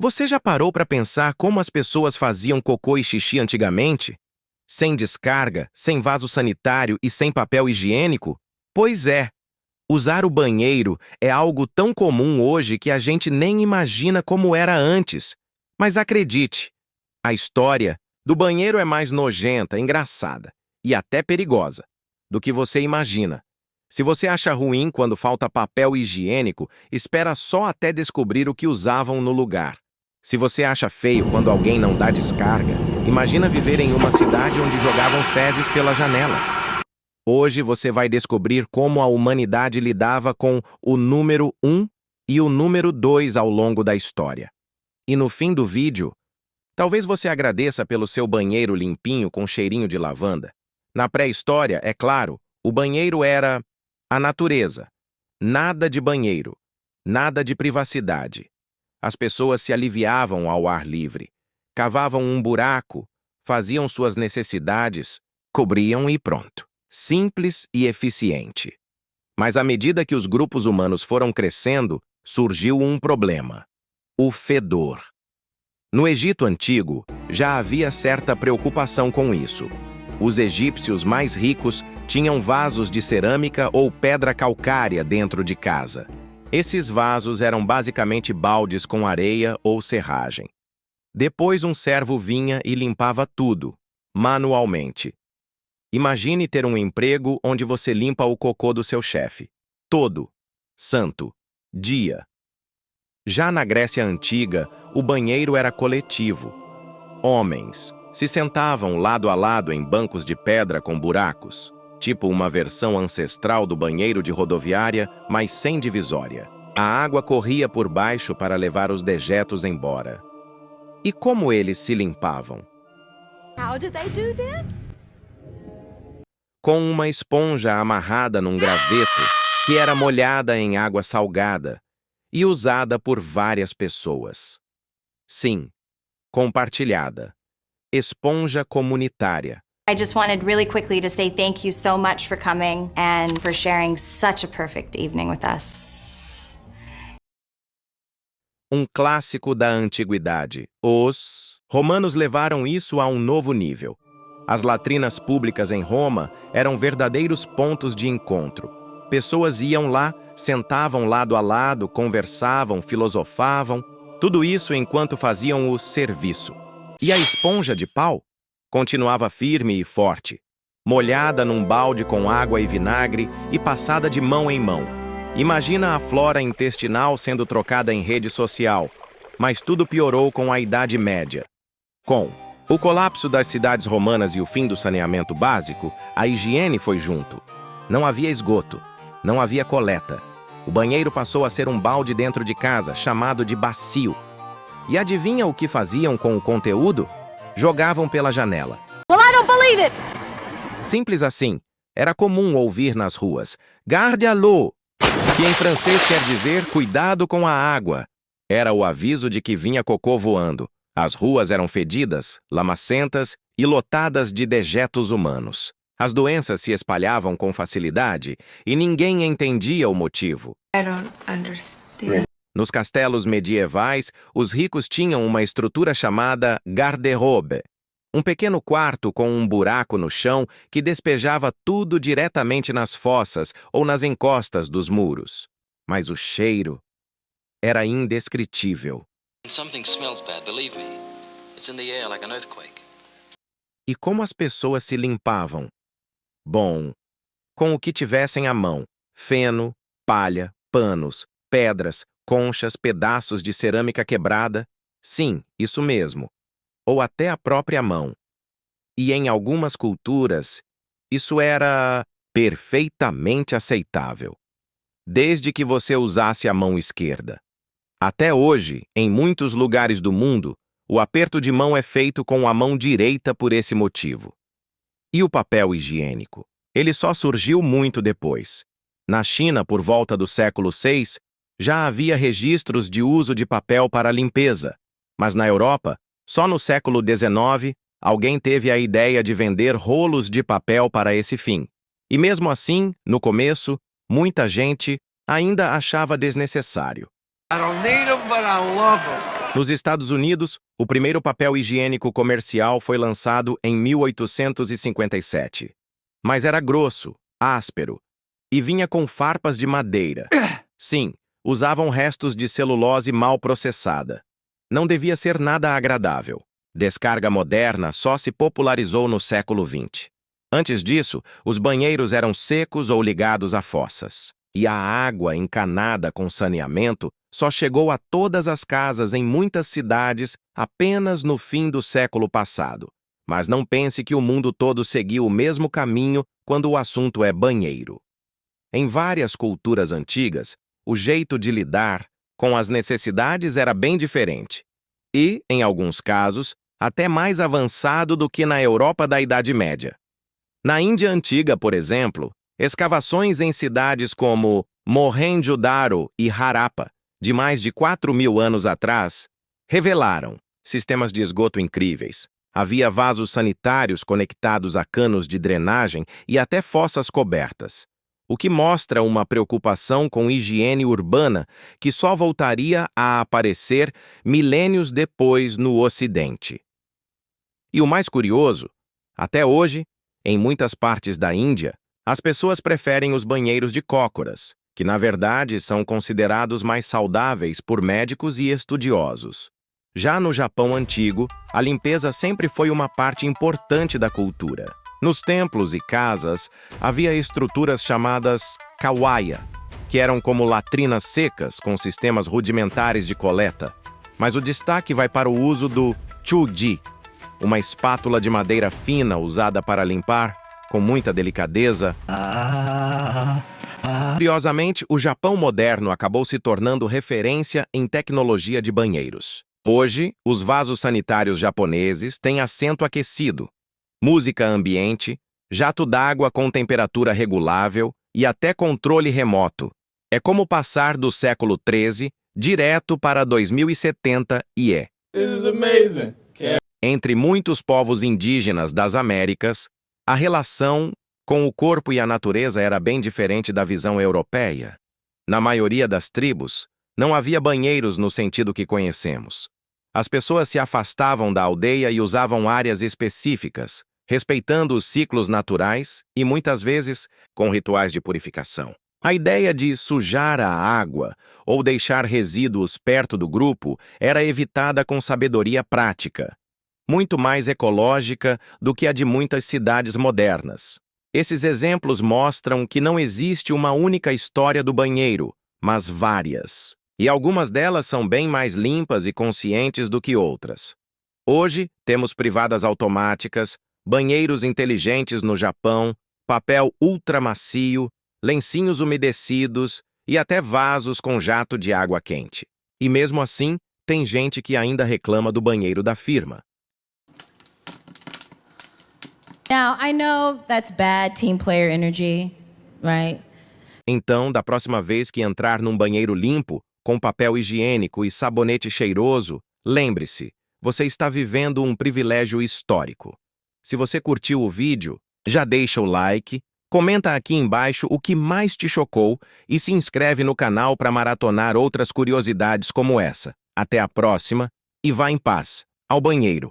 Você já parou para pensar como as pessoas faziam cocô e xixi antigamente? Sem descarga, sem vaso sanitário e sem papel higiênico? Pois é, usar o banheiro é algo tão comum hoje que a gente nem imagina como era antes. Mas acredite, a história do banheiro é mais nojenta, engraçada e até perigosa do que você imagina. Se você acha ruim quando falta papel higiênico, espera só até descobrir o que usavam no lugar. Se você acha feio quando alguém não dá descarga, imagina viver em uma cidade onde jogavam fezes pela janela. Hoje você vai descobrir como a humanidade lidava com o número 1 e o número 2 ao longo da história. E no fim do vídeo, talvez você agradeça pelo seu banheiro limpinho com cheirinho de lavanda. Na pré-história, é claro, o banheiro era a natureza. Nada de banheiro, nada de privacidade. As pessoas se aliviavam ao ar livre, cavavam um buraco, faziam suas necessidades, cobriam e pronto. Simples e eficiente. Mas à medida que os grupos humanos foram crescendo, surgiu um problema: o fedor. No Egito Antigo, já havia certa preocupação com isso. Os egípcios mais ricos tinham vasos de cerâmica ou pedra calcária dentro de casa. Esses vasos eram basicamente baldes com areia ou serragem. Depois um servo vinha e limpava tudo, manualmente. Imagine ter um emprego onde você limpa o cocô do seu chefe. Todo, santo, dia. Já na Grécia Antiga, o banheiro era coletivo. Homens se sentavam lado a lado em bancos de pedra com buracos, tipo uma versão ancestral do banheiro de rodoviária, mas sem divisória. A água corria por baixo para levar os dejetos embora. E como eles se limpavam? How do they do this? Com uma esponja amarrada num graveto que era molhada em água salgada e usada por várias pessoas. Sim, compartilhada. Esponja comunitária. I just wanted really quickly to say thank you so much for coming and for sharing such a perfect evening with us. Um clássico da antiguidade. Os romanos levaram isso a um novo nível. As latrinas públicas em Roma eram verdadeiros pontos de encontro. Pessoas iam lá, sentavam lado a lado, conversavam, filosofavam, tudo isso enquanto faziam o serviço. E a esponja de pau continuava firme e forte, molhada num balde com água e vinagre e passada de mão em mão. Imagina a flora intestinal sendo trocada em rede social, mas tudo piorou com a Idade Média. Com o colapso das cidades romanas e o fim do saneamento básico, a higiene foi junto. Não havia esgoto, não havia coleta. O banheiro passou a ser um balde dentro de casa, chamado de bacio. E adivinha o que faziam com o conteúdo? Jogavam pela janela. Well, I don't believe it! Simples assim. Era comum ouvir nas ruas: "Garde à l'eau", que em francês quer dizer "cuidado com a água". Era o aviso de que vinha cocô voando. As ruas eram fedidas, lamacentas e lotadas de dejetos humanos. As doenças se espalhavam com facilidade e ninguém entendia o motivo. I don't understand. Nos castelos medievais, os ricos tinham uma estrutura chamada garde-robe, um pequeno quarto com um buraco no chão que despejava tudo diretamente nas fossas ou nas encostas dos muros. Mas o cheiro era indescritível. Something smells bad, believe me. It's in the air like an earthquake. E como as pessoas se limpavam? Bom, com o que tivessem à mão: feno, palha, panos, pedras, conchas, pedaços de cerâmica quebrada. Sim, isso mesmo. Ou até a própria mão. E em algumas culturas, isso era perfeitamente aceitável, desde que você usasse a mão esquerda. Até hoje, em muitos lugares do mundo, o aperto de mão é feito com a mão direita por esse motivo. E o papel higiênico? Ele só surgiu muito depois. Na China, por volta do século VI, já havia registros de uso de papel para limpeza, mas na Europa, só no século XIX, alguém teve a ideia de vender rolos de papel para esse fim. E mesmo assim, no começo, muita gente ainda achava desnecessário. I don't need them, but I love them. Nos Estados Unidos, o primeiro papel higiênico comercial foi lançado em 1857. Mas era grosso, áspero e vinha com farpas de madeira. Sim, usavam restos de celulose mal processada. Não devia ser nada agradável. Descarga moderna só se popularizou no século XX. Antes disso, os banheiros eram secos ou ligados a fossas. E a água encanada com saneamento só chegou a todas as casas em muitas cidades apenas no fim do século passado. Mas não pense que o mundo todo seguiu o mesmo caminho quando o assunto é banheiro. Em várias culturas antigas, o jeito de lidar com as necessidades era bem diferente. E, em alguns casos, até mais avançado do que na Europa da Idade Média. Na Índia Antiga, por exemplo, escavações em cidades como Mohenjo-Daro e Harappa, de mais de 4.000 anos atrás, revelaram sistemas de esgoto incríveis. Havia vasos sanitários conectados a canos de drenagem e até fossas cobertas, o que mostra uma preocupação com higiene urbana que só voltaria a aparecer milênios depois no Ocidente. E o mais curioso, até hoje, em muitas partes da Índia, as pessoas preferem os banheiros de cócoras, que na verdade são considerados mais saudáveis por médicos e estudiosos. Já no Japão antigo, a limpeza sempre foi uma parte importante da cultura. Nos templos e casas, havia estruturas chamadas kawaya, que eram como latrinas secas com sistemas rudimentares de coleta. Mas o destaque vai para o uso do chuji, uma espátula de madeira fina usada para limpar, com muita delicadeza. Curiosamente, o Japão moderno acabou se tornando referência em tecnologia de banheiros. Hoje, os vasos sanitários japoneses têm assento aquecido, música ambiente, jato d'água com temperatura regulável e até controle remoto. É como passar do século XIII direto para 2070 e é. This is amazing. Entre muitos povos indígenas das Américas, a relação com o corpo e a natureza era bem diferente da visão europeia. Na maioria das tribos, não havia banheiros no sentido que conhecemos. As pessoas se afastavam da aldeia e usavam áreas específicas, respeitando os ciclos naturais e, muitas vezes, com rituais de purificação. A ideia de sujar a água ou deixar resíduos perto do grupo era evitada com sabedoria prática, muito mais ecológica do que a de muitas cidades modernas. Esses exemplos mostram que não existe uma única história do banheiro, mas várias. E algumas delas são bem mais limpas e conscientes do que outras. Hoje, temos privadas automáticas, banheiros inteligentes no Japão, papel ultramacio, lencinhos umedecidos e até vasos com jato de água quente. E mesmo assim, tem gente que ainda reclama do banheiro da firma. Now, I know that's bad team player energy, right? Então, da próxima vez que entrar num banheiro limpo, com papel higiênico e sabonete cheiroso, lembre-se, você está vivendo um privilégio histórico. Se você curtiu o vídeo, já deixa o like, comenta aqui embaixo o que mais te chocou e se inscreve no canal para maratonar outras curiosidades como essa. Até a próxima e vá em paz, ao banheiro.